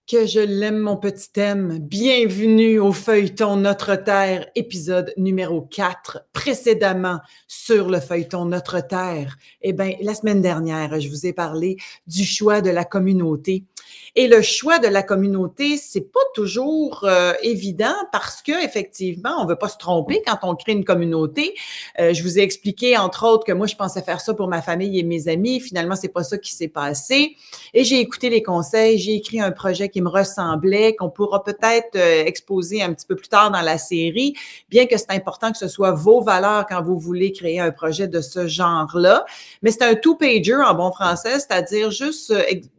Que je l'aime, mon petit thème. Bienvenue au feuilleton Notre Terre, épisode numéro 4, précédemment sur le feuilleton Notre Terre. Eh bien, la semaine dernière, je vous ai parlé du choix de la communauté. Et le choix de la communauté, c'est pas toujours évident parce que effectivement, on veut pas se tromper quand on crée une communauté. Je vous ai expliqué, entre autres, que moi, je pensais faire ça pour ma famille et mes amis. Finalement, c'est pas ça qui s'est passé. Et j'ai écouté les conseils, j'ai écrit un projet qui me ressemblait, qu'on pourra peut-être exposer un petit peu plus tard dans la série, bien que c'est important que ce soit vos valeurs quand vous voulez créer un projet de ce genre-là. Mais c'est un two-pager en bon français, c'est-à-dire juste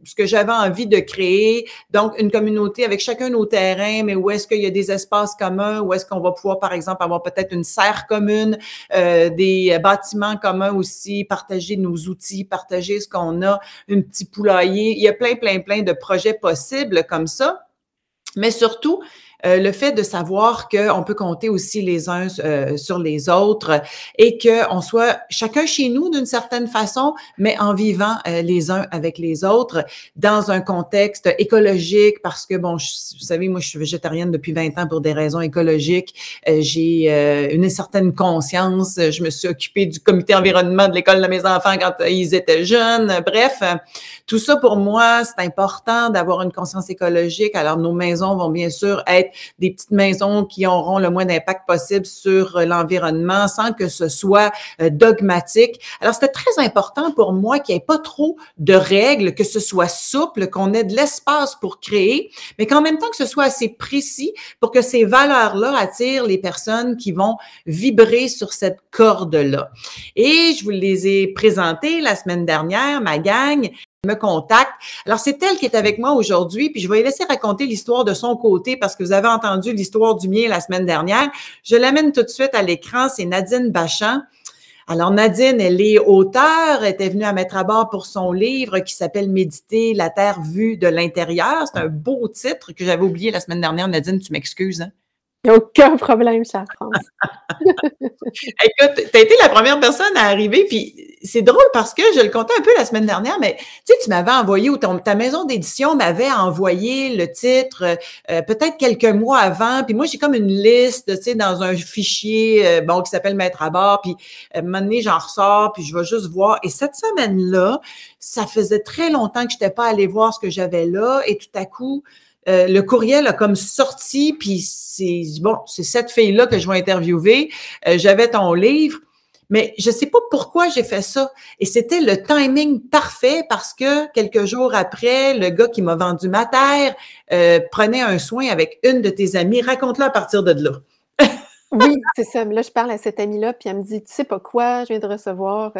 ce que j'avais envie de créer. Donc, une communauté avec chacun nos terrains, mais où est-ce qu'il y a des espaces communs, où est-ce qu'on va pouvoir, par exemple, avoir peut-être une serre commune, des bâtiments communs aussi, partager nos outils, partager ce qu'on a, un petit poulailler. Il y a plein de projets possibles comme ça. Mais surtout, le fait de savoir qu'on peut compter aussi les uns sur les autres et qu'on soit chacun chez nous d'une certaine façon, mais en vivant les uns avec les autres dans un contexte écologique parce que, bon, vous savez, moi, je suis végétarienne depuis 20 ans pour des raisons écologiques. J'ai une certaine conscience. Je me suis occupée du comité environnement de l'école de mes enfants quand ils étaient jeunes. Bref, tout ça, pour moi, c'est important d'avoir une conscience écologique. Alors, nos maisons vont bien sûr être des petites maisons qui auront le moins d'impact possible sur l'environnement sans que ce soit dogmatique. Alors, c'était très important pour moi qu'il n'y ait pas trop de règles, que ce soit souple, qu'on ait de l'espace pour créer, mais qu'en même temps que ce soit assez précis pour que ces valeurs-là attirent les personnes qui vont vibrer sur cette corde-là. Et je vous les ai présentées la semaine dernière, ma gang me contacte. Alors, c'est elle qui est avec moi aujourd'hui, puis je vais lui laisser raconter l'histoire de son côté parce que vous avez entendu l'histoire du mien la semaine dernière. Je l'amène tout de suite à l'écran, c'est Nadine Bachand. Alors, Nadine, elle est auteure, elle était venue à mettre à bord pour son livre qui s'appelle « Méditer la Terre vue de l'intérieur ». C'est un beau titre que j'avais oublié la semaine dernière. Nadine, tu m'excuses, hein? Il n'y a aucun problème, chère France. Écoute, tu as été la première personne à arriver, puis c'est drôle parce que je le comptais un peu la semaine dernière, mais tu sais, tu m'avais envoyé, ou ta maison d'édition m'avait envoyé le titre peut-être quelques mois avant, puis moi, j'ai comme une liste, tu sais, dans un fichier, bon, qui s'appelle Mettre à bord, puis à un moment donné, j'en ressors, puis je vais juste voir. Et cette semaine-là, ça faisait très longtemps que je n'étais pas allée voir ce que j'avais là, et tout à coup, le courriel a comme sorti, puis c'est cette fille-là que je vais interviewer. J'avais ton livre, mais je sais pas pourquoi j'ai fait ça. Et c'était le timing parfait parce que quelques jours après, le gars qui m'a vendu ma terre prenait un soin avec une de tes amies. Raconte-le à partir de là. Oui, c'est ça. Là, je parle à cette amie-là, puis elle me dit, tu sais pas quoi, je viens de recevoir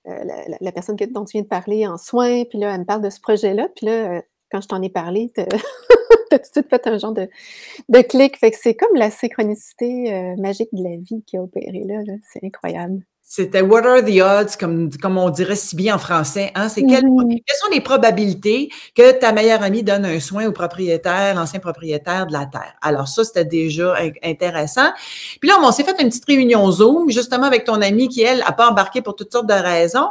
la personne dont tu viens de parler en soins, puis là, elle me parle de ce projet-là, puis là, quand je t'en ai parlé, t'as tout de suite fait un genre de clic. Fait que c'est comme la synchronicité magique de la vie qui a opéré là. C'est incroyable. C'était What are the odds, comme on dirait si bien en français, hein? C'est quelles sont les probabilités que ta meilleure amie donne un soin au propriétaire, l'ancien propriétaire de la terre? Alors ça, c'était déjà intéressant. Puis là, on s'est fait une petite réunion Zoom, justement avec ton amie qui, elle, n'a pas embarqué pour toutes sortes de raisons.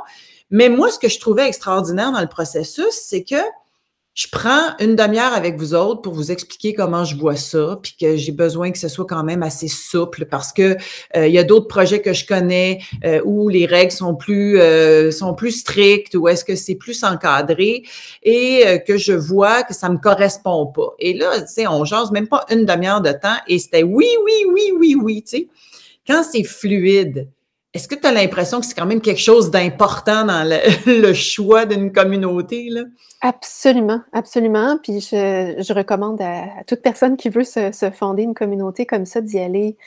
Mais moi, ce que je trouvais extraordinaire dans le processus, c'est que je prends une demi-heure avec vous autres pour vous expliquer comment je vois ça, puis que j'ai besoin que ce soit quand même assez souple parce que il y a d'autres projets que je connais où les règles sont plus strictes, ou est-ce que c'est plus encadré et que je vois que ça me correspond pas. Et là, tu sais, on jase même pas une demi-heure de temps et c'était oui, tu sais. Quand c'est fluide, est-ce que tu as l'impression que c'est quand même quelque chose d'important dans le choix d'une communauté, là? Absolument, absolument. Puis je recommande à toute personne qui veut se fonder une communauté comme ça d'y aller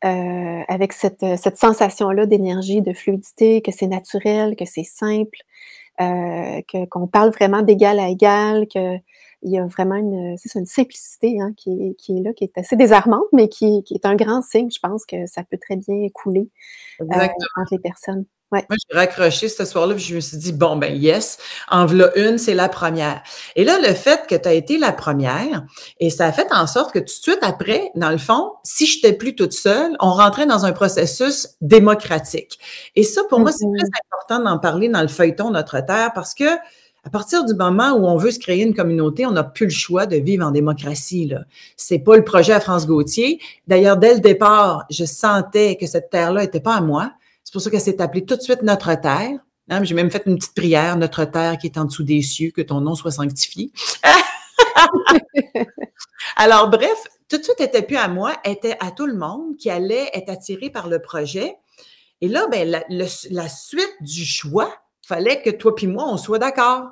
avec cette sensation-là d'énergie, de fluidité, que c'est naturel, que c'est simple, qu'on parle vraiment d'égal à égal, qu'il y a vraiment une simplicité hein, qui est là, qui est assez désarmante, mais qui est un grand signe. Je pense que ça peut très bien couler entre les personnes. Ouais. Moi, j'ai raccroché ce soir-là, puis je me suis dit: «Bon, ben yes, en v'là une, c'est la première». Et là, le fait que tu as été la première et ça a fait en sorte que tout de suite après, dans le fond, si j'étais plus toute seule, on rentrait dans un processus démocratique. Et ça, pour moi, c'est très important d'en parler dans le feuilleton Notre Terre parce que à partir du moment où on veut se créer une communauté, on n'a plus le choix de vivre en démocratie, là. C'est pas le projet à France Gauthier. D'ailleurs, dès le départ, je sentais que cette terre-là était pas à moi. C'est pour ça qu'elle s'est appelée tout de suite Notre Terre. Hein, j'ai même fait une petite prière, Notre Terre qui est en dessous des cieux, que ton nom soit sanctifié. Alors, bref, tout de suite, elle n'était plus à moi, elle était à tout le monde qui allait être attiré par le projet. Et là, ben, la suite du choix, il fallait que toi puis moi, on soit d'accord.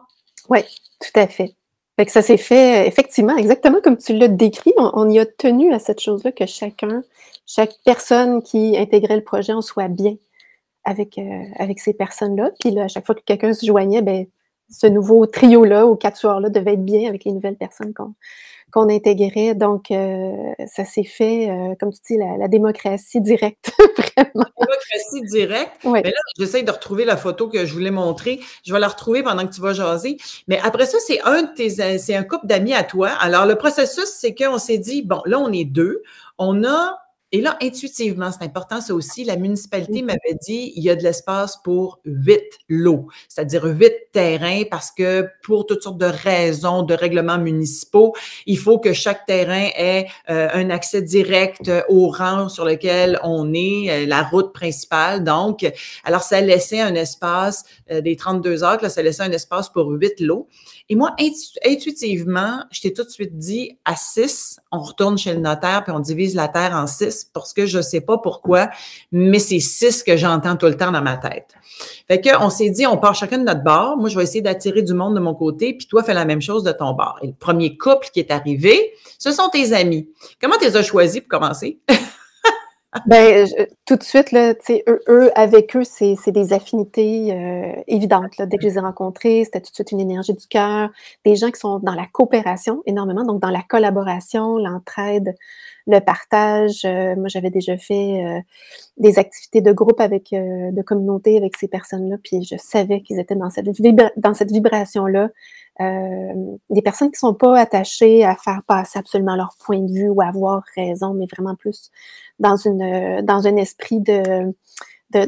Oui, tout à fait. Fait que ça s'est fait effectivement, exactement comme tu l'as décrit, on y a tenu à cette chose-là que chaque personne qui intégrait le projet, on soit bien avec ces personnes-là. Puis là, à chaque fois que quelqu'un se joignait, ben, ce nouveau trio-là ou quatuor-là devait être bien avec les nouvelles personnes qu'on intégrait. Donc, ça s'est fait, comme tu dis, la démocratie directe, vraiment. Démocratie directe. Ouais. Mais là, j'essaie de retrouver la photo que je voulais montrer. Je vais la retrouver pendant que tu vas jaser. Mais après ça, c'est un couple d'amis à toi. Alors, le processus, c'est qu'on s'est dit, bon, là, on est deux. Et là, intuitivement, c'est important, ça aussi, la municipalité m'avait dit, il y a de l'espace pour 8 lots, c'est-à-dire 8 terrains, parce que pour toutes sortes de raisons, de règlements municipaux, il faut que chaque terrain ait un accès direct au rang sur lequel on est, la route principale. Donc, alors, ça laissait un espace, des 32 heures, là, ça laissait un espace pour 8 lots. Et moi, intuitivement, je t'ai tout de suite dit, à 6, on retourne chez le notaire puis on divise la terre en 6 parce que je ne sais pas pourquoi, mais c'est 6 que j'entends tout le temps dans ma tête. Fait qu'on s'est dit, on part chacun de notre bord. Moi, je vais essayer d'attirer du monde de mon côté, puis toi, fais la même chose de ton bord. Et le premier couple qui est arrivé, ce sont tes amis. Comment tu les as choisis pour commencer? Ben, tout de suite, là, tu sais, avec eux, c'est des affinités évidentes. Là. Dès que je les ai rencontrés, c'était tout de suite une énergie du cœur. Des gens qui sont dans la coopération énormément, donc dans la collaboration, l'entraide, le partage. Moi, j'avais déjà fait des activités de groupe de communauté avec ces personnes-là, puis je savais qu'ils étaient dans cette vibration-là. Des personnes qui sont pas attachées à faire passer absolument leur point de vue ou à avoir raison, mais vraiment plus dans un esprit de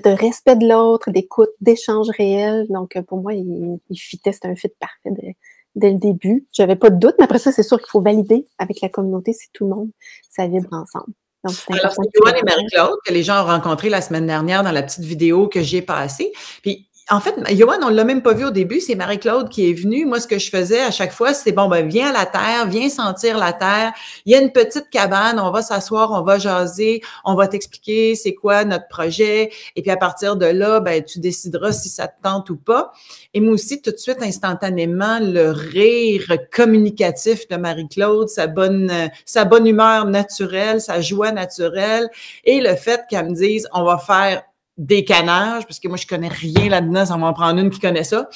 respect de l'autre, d'écoute, d'échange réel. Donc, pour moi, il fitait, c'était un fit parfait dès le début. J'avais pas de doute, mais après ça, c'est sûr qu'il faut valider avec la communauté si tout le monde, ça vibre ensemble. Donc, alors, c'est Joanne et Marie-Claude que les gens ont rencontrés la semaine dernière dans la petite vidéo que j'ai passée. Puis, en fait, Joanne, on ne l'a même pas vu au début, c'est Marie-Claude qui est venue. Moi, ce que je faisais à chaque fois, c'est bon, ben, viens à la terre, viens sentir la terre. Il y a une petite cabane, on va s'asseoir, on va jaser, on va t'expliquer c'est quoi notre projet. Et puis, à partir de là, ben, tu décideras si ça te tente ou pas. Et moi aussi, tout de suite, instantanément, le rire communicatif de Marie-Claude, sa bonne humeur naturelle, sa joie naturelle et le fait qu'elle me dise, on va faire des canages, parce que moi, je connais rien là-dedans, ça va m'en prendre une qui connaît ça.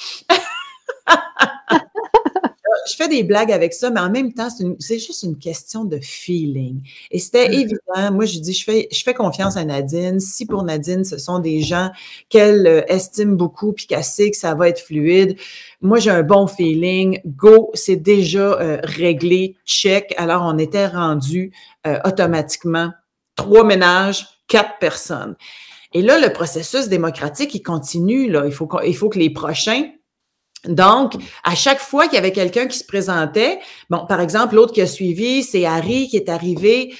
Je fais des blagues avec ça, mais en même temps, c'est juste une question de feeling. Et c'était évident. Moi, je dis, je fais confiance à Nadine. Si pour Nadine, ce sont des gens qu'elle estime beaucoup puis qu'elle sait que ça va être fluide, moi, j'ai un bon feeling. Go, c'est déjà réglé, check. Alors, on était rendu automatiquement 3 ménages, 4 personnes. Et là, le processus démocratique, il continue. Là. Il faut que les prochains... Donc, à chaque fois qu'il y avait quelqu'un qui se présentait, bon, par exemple, l'autre qui a suivi, c'est Harry qui est arrivé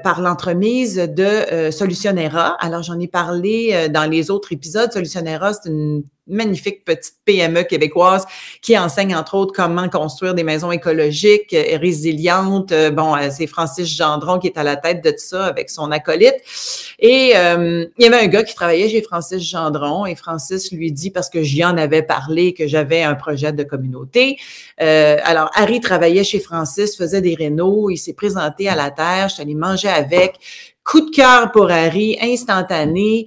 par l'entremise de Solutionnera. Alors, j'en ai parlé dans les autres épisodes. Solutionnera, c'est une magnifique petite PME québécoise qui enseigne, entre autres, comment construire des maisons écologiques et résilientes. Bon, c'est Francis Gendron qui est à la tête de tout ça avec son acolyte. Et il y avait un gars qui travaillait chez Francis Gendron et Francis lui dit, parce que j'y en avais parlé, que j'avais un projet de communauté. Alors, Harry travaillait chez Francis, faisait des rénaux, il s'est présenté à la terre, je suis allée manger avec. coup de cœur pour Harry, instantané.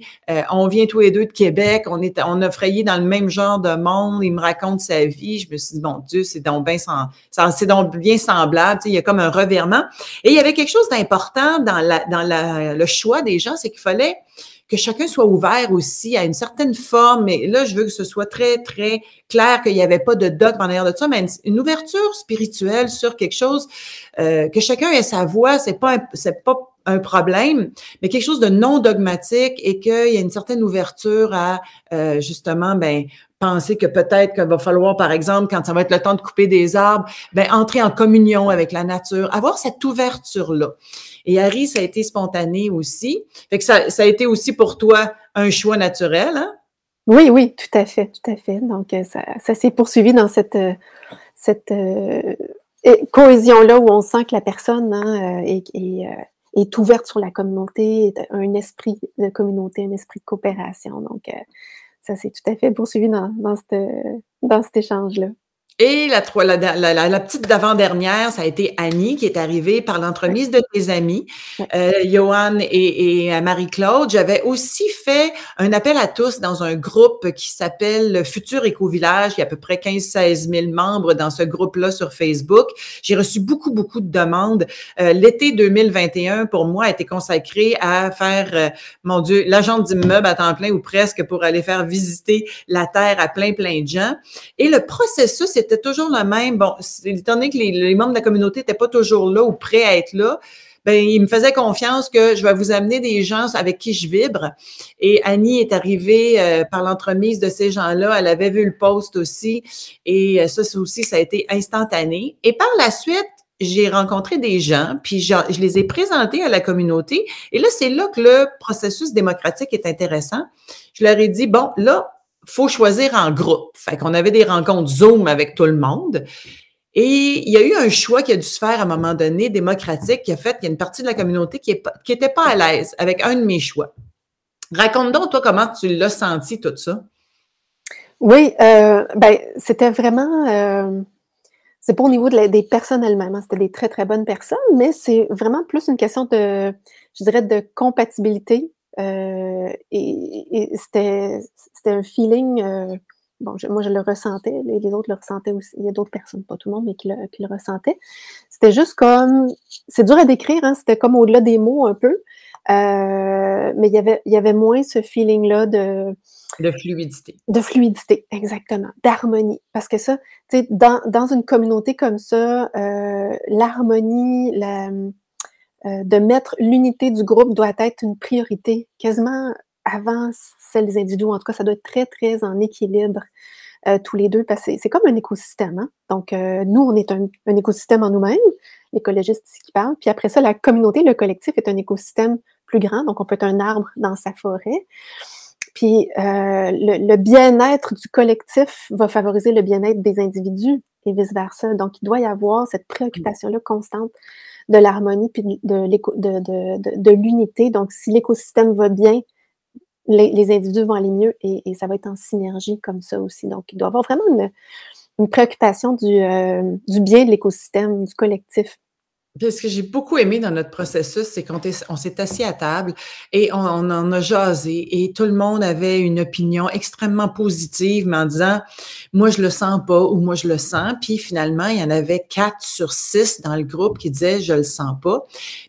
On vient tous les deux de Québec. On a frayé dans le même genre de monde. Il me raconte sa vie. Je me suis dit, bon Dieu, c'est donc bien semblable. Tu sais, il y a comme un revirement. Et il y avait quelque chose d'important dans le choix des gens, c'est qu'il fallait que chacun soit ouvert aussi à une certaine forme. Et là, je veux que ce soit très, très clair qu'il n'y avait pas de dogme en arrière de ça, mais une ouverture spirituelle sur quelque chose, que chacun ait sa voix, c'est pas un problème, mais quelque chose de non dogmatique et qu'il y a une certaine ouverture à, justement, penser que peut-être qu'il va falloir, par exemple, quand ça va être le temps de couper des arbres, entrer en communion avec la nature, avoir cette ouverture-là. Et Harry, ça a été spontané aussi. Fait que ça a été aussi pour toi un choix naturel, hein? Oui, oui, tout à fait, tout à fait. Donc, ça s'est poursuivi dans cette cohésion-là où on sent que la personne est ouverte sur la communauté, un esprit de communauté, un esprit de coopération. Donc, ça s'est tout à fait poursuivi dans cet échange-là. Et la petite d'avant-dernière, ça a été Annie qui est arrivée par l'entremise de tes amis, Johan et Marie-Claude. J'avais aussi fait un appel à tous dans un groupe qui s'appelle Futur Éco-Village. Il y a à peu près 15-16 000 membres dans ce groupe-là sur Facebook. J'ai reçu beaucoup, beaucoup de demandes. L'été 2021, pour moi, a été consacré à faire, mon Dieu, l'agent d'immeuble à temps plein ou presque pour aller faire visiter la Terre à plein de gens. Et le processus c'était toujours le même. Bon, étant donné que les membres de la communauté n'étaient pas toujours là ou prêts à être là, ils me faisaient confiance que je vais vous amener des gens avec qui je vibre. Et Annie est arrivée par l'entremise de ces gens-là. Elle avait vu le post aussi. Et ça aussi, ça a été instantané. Et par la suite, j'ai rencontré des gens, puis je les ai présentés à la communauté. Et là, c'est là que le processus démocratique est intéressant. Je leur ai dit, bon, là, faut choisir en groupe. Fait qu'on avait des rencontres Zoom avec tout le monde. Et il y a eu un choix qui a dû se faire à un moment donné, démocratique, qui a fait qu'il y a une partie de la communauté qui était pas à l'aise avec un de mes choix. Raconte donc, toi, comment tu l'as senti, tout ça? Oui, c'était vraiment... c'est pas au niveau des personnes elles-mêmes, hein, c'était des très, très bonnes personnes, mais c'est vraiment plus une question je dirais, de compatibilité. Et c'était un feeling, moi je le ressentais, les autres le ressentaient aussi. Il y a d'autres personnes, pas tout le monde, mais qui le ressentaient. C'était juste comme, c'est dur à décrire, hein, c'était comme au-delà des mots un peu, mais il y avait moins ce feeling-là de fluidité. De fluidité, exactement, d'harmonie. Parce que ça, tu sais, dans une communauté comme ça, l'harmonie, de mettre l'unité du groupe doit être une priorité, quasiment avant celle des individus. En tout cas, ça doit être très, très en équilibre, tous les deux, parce que c'est comme un écosystème, hein. Donc, nous, on est un écosystème en nous-mêmes, l'écologiste ici qui parle, puis après ça, la communauté, le collectif est un écosystème plus grand, donc on peut être un arbre dans sa forêt. Puis, le bien-être du collectif va favoriser le bien-être des individus et vice-versa. Donc, il doit y avoir cette préoccupation-là constante de l'harmonie puis de l'unité. Donc, si l'écosystème va bien, les individus vont aller mieux et ça va être en synergie comme ça aussi. Donc, il doit y avoir vraiment une préoccupation du bien de l'écosystème, du collectif. Puis ce que j'ai beaucoup aimé dans notre processus, c'est qu'on s'est assis à table et on en a jasé et tout le monde avait une opinion extrêmement positive, mais en disant « moi, je le sens pas » ou « moi, je le sens ». Puis finalement, il y en avait 4 sur 6 dans le groupe qui disaient « je le sens pas ».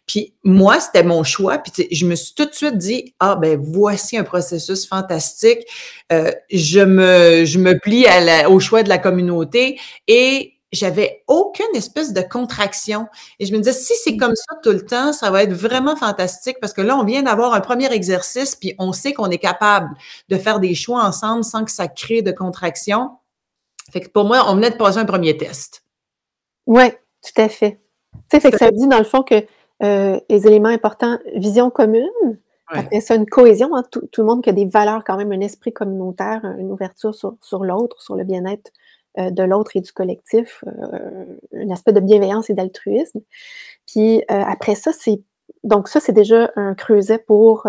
Puis moi, c'était mon choix. Puis je me suis tout de suite dit « ah, voici un processus fantastique. Je me plie au choix de la communauté et j'avais aucune espèce de contraction. Et je me disais, si c'est comme ça tout le temps, ça va être vraiment fantastique parce que là, on vient d'avoir un premier exercice, puis on sait qu'on est capable de faire des choix ensemble sans que ça crée de contraction. Fait que pour moi, on venait de passer un premier test. Oui, tout à fait. Tu sais, fait que ça dit dans le fond que les éléments importants, vision commune, après ça, une cohésion, hein, tout le monde qui a des valeurs quand même, un esprit communautaire, une ouverture sur l'autre, sur le bien-être de l'autre et du collectif, un aspect de bienveillance et d'altruisme. Puis après ça, c'est déjà un creuset pour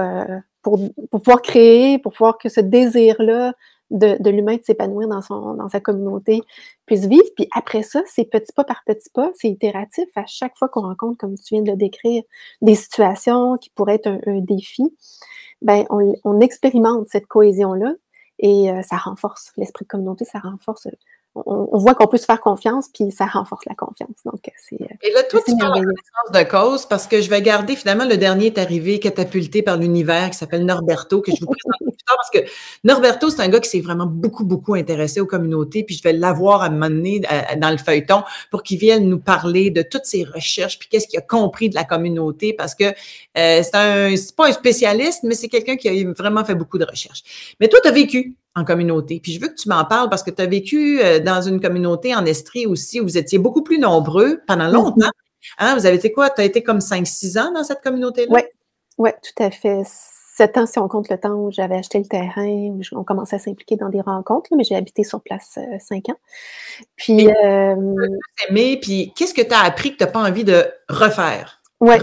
pouvoir créer, pour pouvoir que ce désir-là de l'humain de s'épanouir dans sa communauté puisse vivre. Puis après ça, c'est petit pas par petit pas, c'est itératif. À chaque fois qu'on rencontre, comme tu viens de le décrire, des situations qui pourraient être un défi, ben on expérimente cette cohésion-là et ça renforce l'esprit de communauté, ça renforce, on voit qu'on peut se faire confiance, puis ça renforce la confiance. Donc, c'est Et là, toi, assez tu parles en merveilleux. connaissance de cause parce que je vais garder finalement le dernier est arrivé catapulté par l'univers qui s'appelle Norberto, que je vous présente plus tard parce que Norberto, c'est un gars qui s'est vraiment beaucoup, beaucoup intéressé aux communautés. Puis je vais l'avoir à un moment donné dans le feuilleton pour qu'il vienne nous parler de toutes ses recherches puis qu'est-ce qu'il a compris de la communauté parce que c'est pas un spécialiste, mais c'est quelqu'un qui a vraiment fait beaucoup de recherches. Mais toi, tu as vécu en communauté. Puis je veux que tu m'en parles parce que tu as vécu dans une communauté en Estrie aussi où vous étiez beaucoup plus nombreux pendant longtemps. Hein? Vous avez été quoi? Tu as été comme 5-6 ans dans cette communauté-là? Oui, ouais, tout à fait. 7 ans, si on compte le temps où j'avais acheté le terrain, où on commençait à s'impliquer dans des rencontres, là, mais j'ai habité sur place 5 ans. Puis, Aimé, puis qu'est-ce que tu as appris que tu n'as pas envie de refaire? ouais.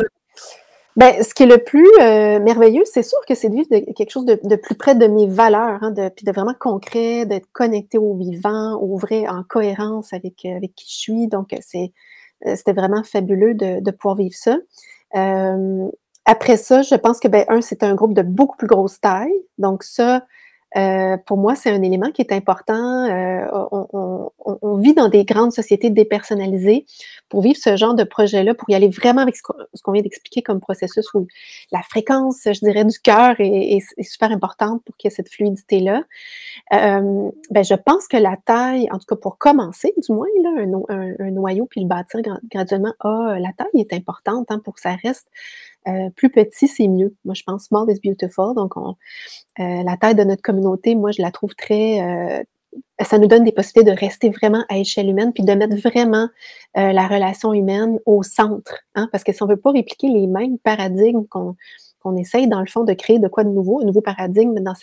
Ben, ce qui est le plus merveilleux, c'est sûr que c'est de vivre quelque chose de plus près de mes valeurs, hein, puis de vraiment concret, d'être connecté au vivant, au vrai, en cohérence avec qui je suis. Donc, c'était vraiment fabuleux de pouvoir vivre ça. Après ça, je pense que, ben, c'est un groupe de beaucoup plus grosse taille. Donc ça, pour moi, c'est un élément qui est important. On vit dans des grandes sociétés dépersonnalisées. Pour vivre ce genre de projet-là, pour y aller vraiment avec ce qu'on vient d'expliquer comme processus où la fréquence, je dirais, du cœur est super importante pour qu'il y ait cette fluidité-là. Ben, je pense que la taille, en tout cas pour commencer, du moins, là, un noyau, puis le bâtir graduellement, la taille est importante, hein, pour que ça reste plus petit, c'est mieux. Moi, je pense small is beautiful. Donc, la taille de notre communauté, moi, je la trouve très ça nous donne des possibilités de rester vraiment à échelle humaine, puis de mettre vraiment la relation humaine au centre. Hein, parce que si on ne veut pas répliquer les mêmes paradigmes qu'on essaye, dans le fond, de créer de quoi de nouveau, un nouveau paradigme dans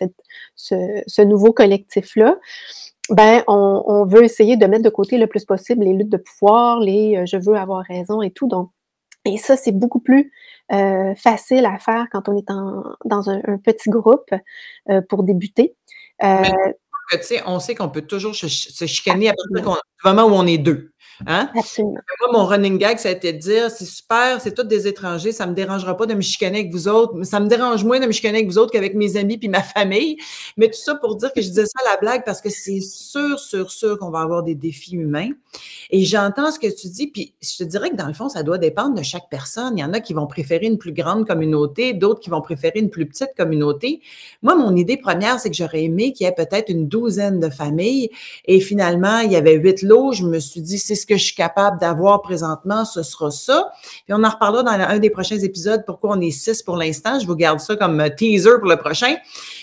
ce nouveau collectif-là, ben, on veut essayer de mettre de côté le plus possible les luttes de pouvoir, je veux avoir raison et tout. Donc, et ça, c'est beaucoup plus facile à faire quand on est dans un petit groupe pour débuter. Mais tu sais, on sait qu'on peut toujours se chicaner à partir du moment où on est deux. Hein? Absolument. Moi, mon running gag, ça a été de dire, c'est super, c'est tous des étrangers, ça ne me dérangera pas de me chicaner avec vous autres, ça me dérange moins de me chicaner avec vous autres qu'avec mes amis puis ma famille. Mais tout ça pour dire que je disais ça à la blague parce que c'est sûr qu'on va avoir des défis humains. Et j'entends ce que tu dis, puis je te dirais que dans le fond, ça doit dépendre de chaque personne. Il y en a qui vont préférer une plus grande communauté, d'autres qui vont préférer une plus petite communauté. Moi, mon idée première, c'est que j'aurais aimé qu'il y ait peut-être une douzaine de familles et finalement, il y avait 8 lots. Je me suis dit, c'est ce que je suis capable d'avoir présentement, ce sera ça. Puis on en reparlera dans un des prochains épisodes, pourquoi on est 6 pour l'instant. Je vous garde ça comme teaser pour le prochain.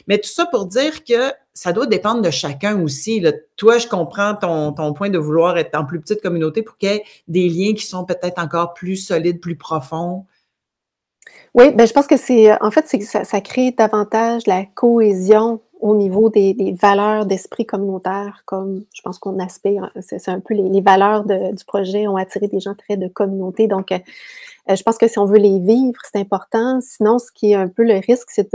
Mais tout ça pour dire que ça doit dépendre de chacun aussi. Là. Toi, je comprends ton point de vouloir être en plus petite communauté pour qu'il y ait des liens qui sont peut-être encore plus solides, plus profonds. Oui, ben, je pense que en fait, c'est que ça crée davantage la cohésion au niveau des valeurs d'esprit communautaire, comme je pense qu'on aspire, c'est un peu les valeurs du projet ont attiré des gens très de communauté. Donc, je pense que si on veut les vivre, c'est important. Sinon, ce qui est un peu le risque, c'est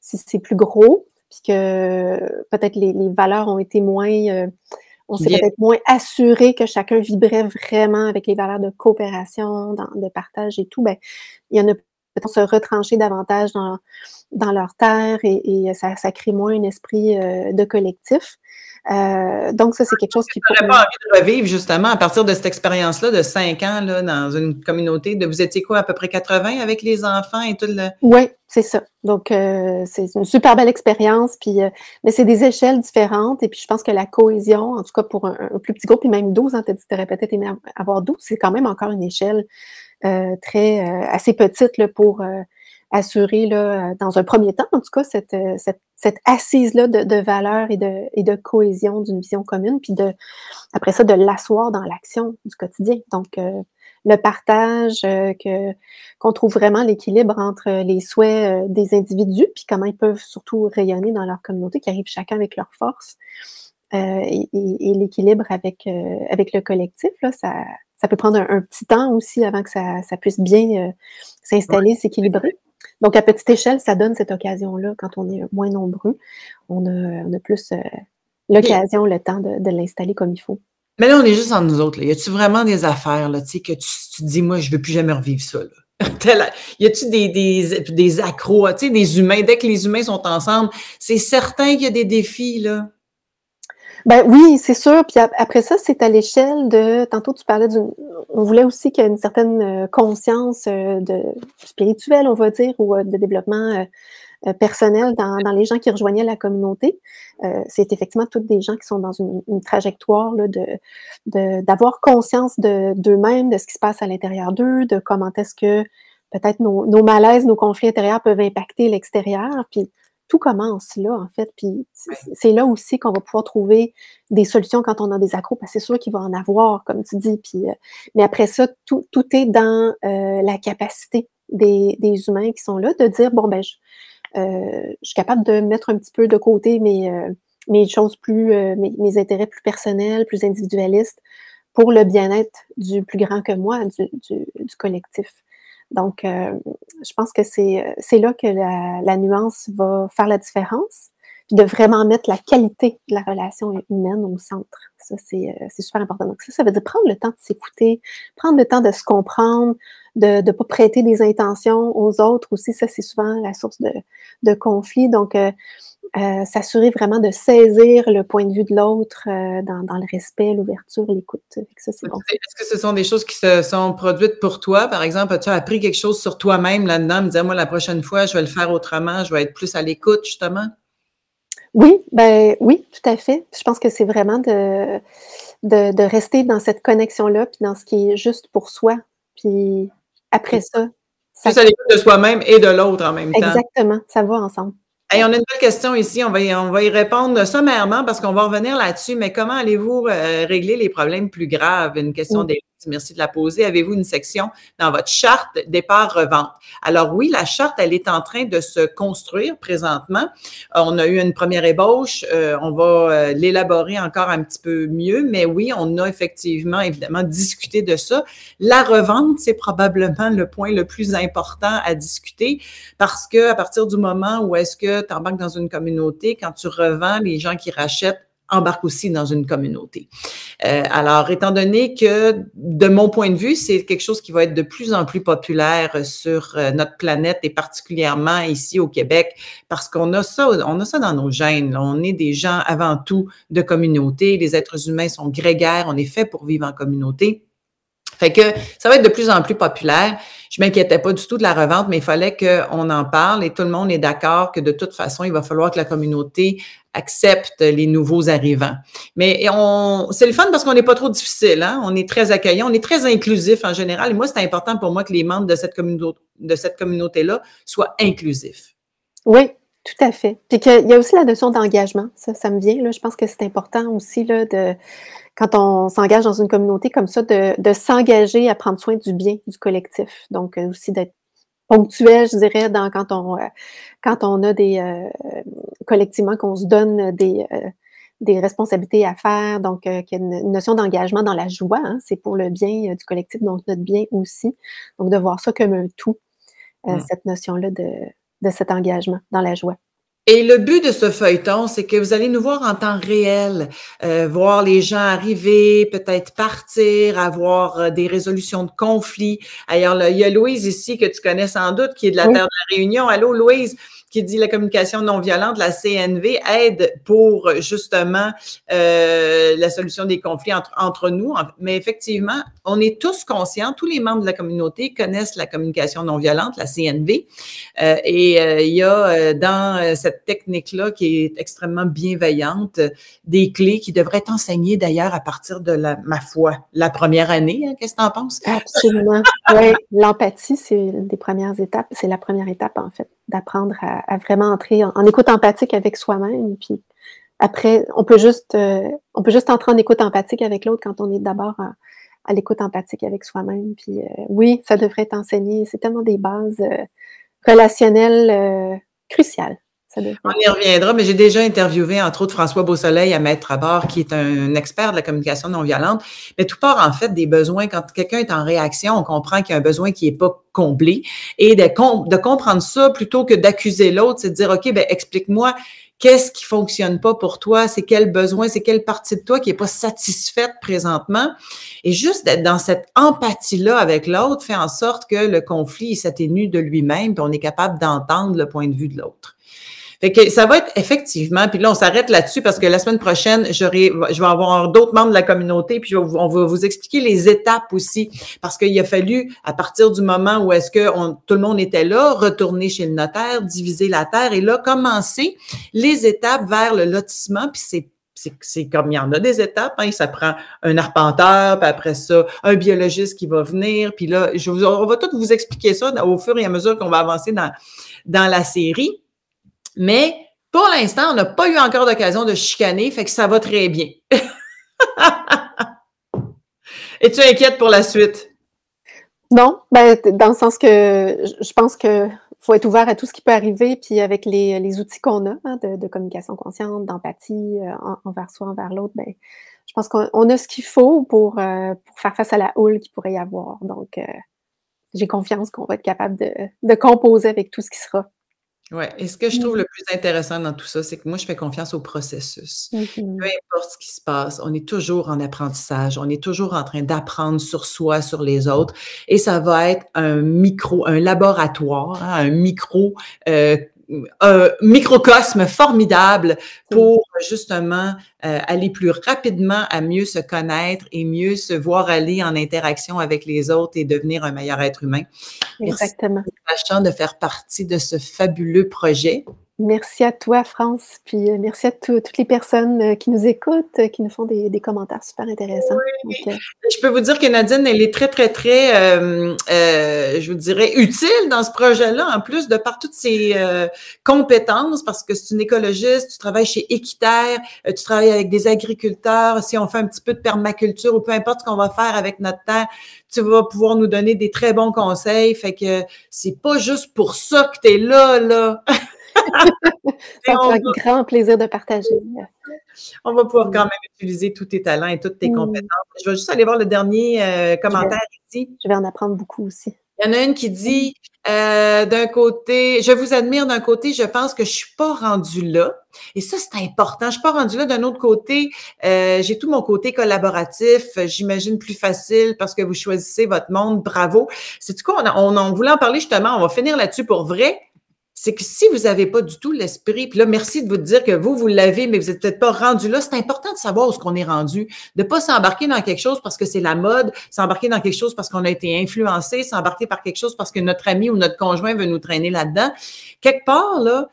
si c'est plus gros, puis que peut-être les valeurs ont été moins, on s'est peut-être moins assuré que chacun vibrait vraiment avec les valeurs de coopération, de partage et tout, ben, il y en a peut-être se retrancher davantage dans leur terre et ça crée moins un esprit de collectif. Donc ça, c'est quelque chose qui Tu n'aurais pas envie de revivre justement à partir de cette expérience-là de 5 ans là, dans une communauté vous étiez quoi, à peu près 80 avec les enfants et tout le... Oui, c'est ça. Donc, c'est une super belle expérience, puis, mais c'est des échelles différentes et puis je pense que la cohésion, en tout cas pour un plus petit groupe, puis même 12, hein, tu as dit que tu aurais peut-être aimé avoir 12, c'est quand même encore une échelle assez petite là, pour assurer, là, dans un premier temps, en tout cas, cette assise-là de valeurs et de cohésion d'une vision commune, puis après ça, de l'asseoir dans l'action du quotidien. Donc, le partage, qu'on trouve vraiment l'équilibre entre les souhaits des individus, puis comment ils peuvent surtout rayonner dans leur communauté, qui arrivent chacun avec leurs forces, et l'équilibre avec le collectif, là, ça peut prendre un petit temps aussi avant que ça puisse bien s'installer, s'équilibrer. Donc, à petite échelle, ça donne cette occasion-là. Quand on est moins nombreux, on a plus OK. l'occasion, le temps de l'installer comme il faut. Mais là, on est juste entre nous autres, là. Y a-tu vraiment des affaires, là, tu sais, que tu te dis: «Moi, je veux plus jamais revivre ça, là»? Y a-tu des accros, tu sais, des humains, dès que les humains sont ensemble, c'est certain qu'il y a des défis, là? Ben oui, c'est sûr. Puis après ça, c'est à l'échelle de tantôt tu parlais on voulait aussi qu'il y ait une certaine, conscience, de spirituelle, on va dire, ou, de développement, personnel dans les gens qui rejoignaient la communauté. C'est effectivement toutes des gens qui sont dans une trajectoire là d'avoir conscience d'eux-mêmes, de ce qui se passe à l'intérieur d'eux, de comment est-ce que peut-être nos malaises, nos conflits intérieurs peuvent impacter l'extérieur. Puis tout commence là, en fait. Puis c'est là aussi qu'on va pouvoir trouver des solutions quand on a des accros, parce que c'est sûr qu'il va en avoir, comme tu dis. Puis, mais après ça, tout est dans la capacité des humains qui sont là de dire, bon, ben, je suis capable de mettre un petit peu de côté mes choses plus, mes intérêts plus personnels, plus individualistes, pour le bien-être du plus grand que moi, du collectif. Donc, je pense que c'est là que la nuance va faire la différence, puis de vraiment mettre la qualité de la relation humaine au centre. Ça, c'est super important. Donc ça veut dire prendre le temps de s'écouter, prendre le temps de se comprendre, de ne pas prêter des intentions aux autres aussi. Ça, c'est souvent la source de conflits. Donc, s'assurer vraiment de saisir le point de vue de l'autre dans le respect, l'ouverture, l'écoute. Ça, c'est bon. Est-ce que ce sont des choses qui se sont produites pour toi? Par exemple, as-tu appris quelque chose sur toi-même là-dedans? Me dire, moi, la prochaine fois, je vais le faire autrement, je vais être plus à l'écoute, justement? Oui, ben oui, tout à fait. Je pense que c'est vraiment de rester dans cette connexion-là, puis dans ce qui est juste pour soi. Puis après ça, ça Plus à l'écoute de soi-même et de l'autre en même temps. exactement, ça va ensemble. Hey, on a une belle question ici, on va y répondre sommairement parce qu'on va revenir là-dessus, mais comment allez-vous régler les problèmes plus graves? Une question Mmh. d'Élise, merci de la poser. Avez-vous une section dans votre charte départ-revente? Alors oui, la charte, elle est en train de se construire présentement. On a eu une première ébauche, on va l'élaborer encore un petit peu mieux, mais oui, on a effectivement, évidemment, discuté de ça. La revente, c'est probablement le point le plus important à discuter parce que à partir du moment où est-ce que tu embarques dans une communauté, quand tu revends, les gens qui rachètent embarquent aussi dans une communauté. Alors, étant donné que, de mon point de vue, c'est quelque chose qui va être de plus en plus populaire sur notre planète et particulièrement ici au Québec, parce qu'on a ça dans nos gènes. Là. On est des gens avant tout de communauté. Les êtres humains sont grégaires. On est fait pour vivre en communauté. Fait que ça va être de plus en plus populaire. Je m'inquiétais pas du tout de la revente, mais il fallait qu'on en parle et tout le monde est d'accord que de toute façon, il va falloir que la communauté accepte les nouveaux arrivants. Mais c'est le fun parce qu'on n'est pas trop difficile, hein? On est très accueillant, on est très inclusif en général. Et moi, c'est important pour moi que les membres de cette communauté-là soient inclusifs. Oui, tout à fait. Puis qu'il y a aussi la notion d'engagement. Ça me vient, là. Je pense que c'est important aussi, là, quand on s'engage dans une communauté comme ça, de s'engager à prendre soin du bien du collectif. Donc, aussi d'être ponctuel, je dirais, quand on a collectivement, qu'on se donne des responsabilités à faire, donc qu'il y a une notion d'engagement dans la joie, hein, c'est pour le bien du collectif, donc notre bien aussi. Donc, de voir ça comme un tout, cette notion-là de cet engagement dans la joie. Et le but de ce feuilleton, c'est que vous allez nous voir en temps réel, voir les gens arriver, peut-être partir, avoir des résolutions de conflits. D'ailleurs, il y a Louise ici, que tu connais sans doute, qui est de la Oui. Terre de la Réunion. Allô, Louise, qui dit la communication non violente, la CNV, aide pour justement la solution des conflits entre nous. Mais effectivement, on est tous conscients, tous les membres de la communauté connaissent la communication non violente, la CNV. Il y a dans cette technique-là qui est extrêmement bienveillante, des clés qui devraient être enseignées d'ailleurs à partir de ma foi, la première année. Hein, qu'est-ce que tu en penses? Absolument. Oui, l'empathie, c'est une des premières étapes. C'est la première étape, en fait, d'apprendre à vraiment entrer en écoute empathique avec soi-même. Puis après, on peut juste entrer en écoute empathique avec l'autre quand on est d'abord à l'écoute empathique avec soi-même. Puis oui, ça devrait être enseigné. C'est tellement des bases relationnelles cruciales. ça devrait. On y reviendra, mais j'ai déjà interviewé, entre autres, François Beausoleil à Maître Abord, qui est un expert de la communication non violente. Mais tout part, en fait, des besoins. Quand quelqu'un est en réaction, on comprend qu'il y a un besoin qui n'est pas comblé. Et de comprendre ça, plutôt que d'accuser l'autre, c'est de dire, OK, ben explique-moi, qu'est-ce qui fonctionne pas pour toi? C'est quel besoin? C'est quelle partie de toi qui est pas satisfaite présentement? Et juste d'être dans cette empathie-là avec l'autre fait en sorte que le conflit s'atténue de lui-même, puis on est capable d'entendre le point de vue de l'autre. Fait que ça va être effectivement, puis là, on s'arrête là-dessus parce que la semaine prochaine, je vais avoir d'autres membres de la communauté, puis on va vous expliquer les étapes aussi, parce qu'il a fallu, à partir du moment où est-ce que tout le monde était là, retourner chez le notaire, diviser la terre, et là, commencer les étapes vers le lotissement, puis c'est comme il y en a des étapes, hein, ça prend un arpenteur, puis après ça, un biologiste qui va venir, puis là, on va tout vous expliquer ça au fur et à mesure qu'on va avancer dans la série. Mais pour l'instant, on n'a pas eu encore d'occasion de chicaner, fait que ça va très bien. Es-tu inquiète pour la suite? Non, ben, dans le sens que je pense que faut être ouvert à tout ce qui peut arriver, puis avec les outils qu'on a, hein, de communication consciente, d'empathie envers soi, envers l'autre, ben, je pense qu'on a ce qu'il faut pour faire face à la houle qu'il pourrait y avoir. Donc, j'ai confiance qu'on va être capable de composer avec tout ce qui sera. Oui. Et ce que je trouve le plus intéressant dans tout ça, c'est que moi, je fais confiance au processus. Peu importe ce qui se passe, on est toujours en apprentissage, on est toujours en train d'apprendre sur soi, sur les autres, et ça va être un laboratoire, hein, un microcosme formidable pour justement aller plus rapidement à mieux se connaître et mieux se voir aller en interaction avec les autres et devenir un meilleur être humain. Exactement. Merci de faire partie de ce fabuleux projet. Merci à toi, France, puis merci à toutes les personnes qui nous écoutent, qui nous font des commentaires super intéressants. Oui. Donc, je peux vous dire que Nadine, elle est très, très, très, je vous dirais, utile dans ce projet-là, en plus de par toutes ses compétences, parce que c'est une écologiste, tu travailles chez Équiterre, tu travailles avec des agriculteurs, si on fait un petit peu de permaculture ou peu importe ce qu'on va faire avec notre terre, tu vas pouvoir nous donner des très bons conseils, fait que c'est pas juste pour ça que tu es là. ça me fait un grand plaisir de partager. On va pouvoir quand même utiliser tous tes talents et toutes tes compétences. Je vais juste aller voir le dernier commentaire ici. Je vais en apprendre beaucoup aussi. Il y en a une qui dit, d'un côté, je vous admire d'un côté, je pense que je suis pas rendue là. Et ça, c'est important. Je suis pas rendue là. D'un autre côté, j'ai tout mon côté collaboratif. J'imagine plus facile parce que vous choisissez votre monde. Bravo. C'est quoi? On voulait en parler justement. On va finir là-dessus pour vrai. C'est que si vous n'avez pas du tout l'esprit, puis là, merci de vous dire que vous l'avez, mais vous n'êtes peut-être pas rendu là, c'est important de savoir où est-ce qu'on est rendu, de ne pas s'embarquer dans quelque chose parce que c'est la mode, s'embarquer dans quelque chose parce qu'on a été influencé, s'embarquer par quelque chose parce que notre ami ou notre conjoint veut nous traîner là-dedans. Quelque part, là,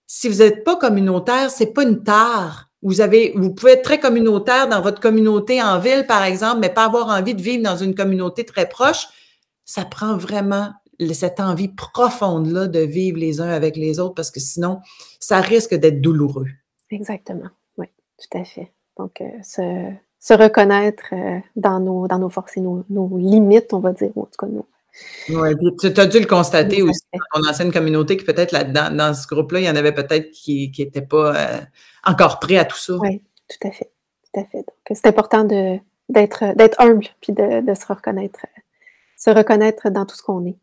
si vous n'êtes pas communautaire, c'est pas une tare. Vous pouvez être très communautaire dans votre communauté en ville, par exemple, mais pas avoir envie de vivre dans une communauté très proche. Ça prend vraiment cette envie profonde-là de vivre les uns avec les autres parce que sinon, ça risque d'être douloureux. Exactement. Oui, tout à fait. Donc, se reconnaître dans nos forces et nos limites, on va dire, ou en tout cas, Oui, puis tu as dû le constater aussi dans ton ancienne communauté que peut-être là-dedans, dans ce groupe-là, il y en avait peut-être qui n'étaient pas encore prêts à tout ça. Oui, tout à fait. Tout à fait. Donc, c'est important d'être humble puis de se reconnaître dans tout ce qu'on est.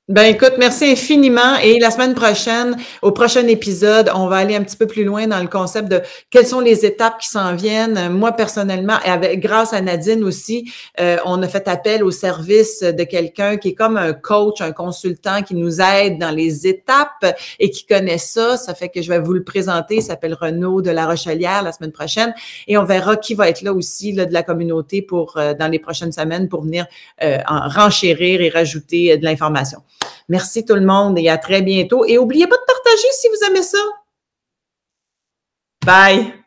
Ben écoute, merci infiniment et la semaine prochaine, au prochain épisode, on va aller un petit peu plus loin dans le concept de quelles sont les étapes qui s'en viennent. Moi, personnellement, et grâce à Nadine aussi, on a fait appel au service de quelqu'un qui est comme un coach, un consultant qui nous aide dans les étapes et qui connaît ça. Ça fait que je vais vous le présenter. Il s'appelle Renaud de la Rochelière la semaine prochaine et on verra qui va être là aussi là, de la communauté pour dans les prochaines semaines pour venir renchérir et rajouter de l'information. Merci tout le monde et à très bientôt. Et n'oubliez pas de partager si vous aimez ça. Bye!